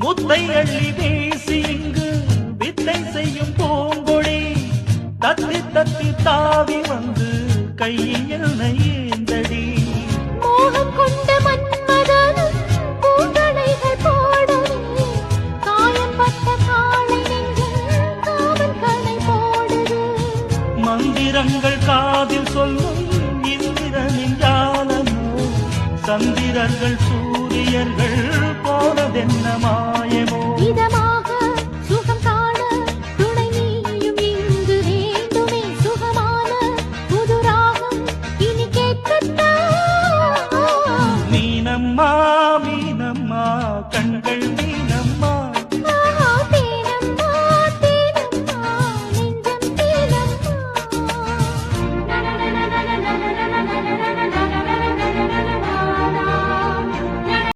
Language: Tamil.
முத்தை அள்ளி வீசி இங்கு வித்தை செய்யும் பூங்கொடி தத்தி தத்தி தாவி வந்து கையில் ஏந்தடி மோகம் கொண்ட மன்மதனும் பூங்களைகள் போடவே காயம் பட்ட காளை நெஞ்சில் காவல் கடை போடுது மந்திரங்கள் காதில் சொல்லும் இந்திரனின் ஜாலமோ சந்திரர்கள் சூரியர்கள் போனதென்ன மாயமோ இதமா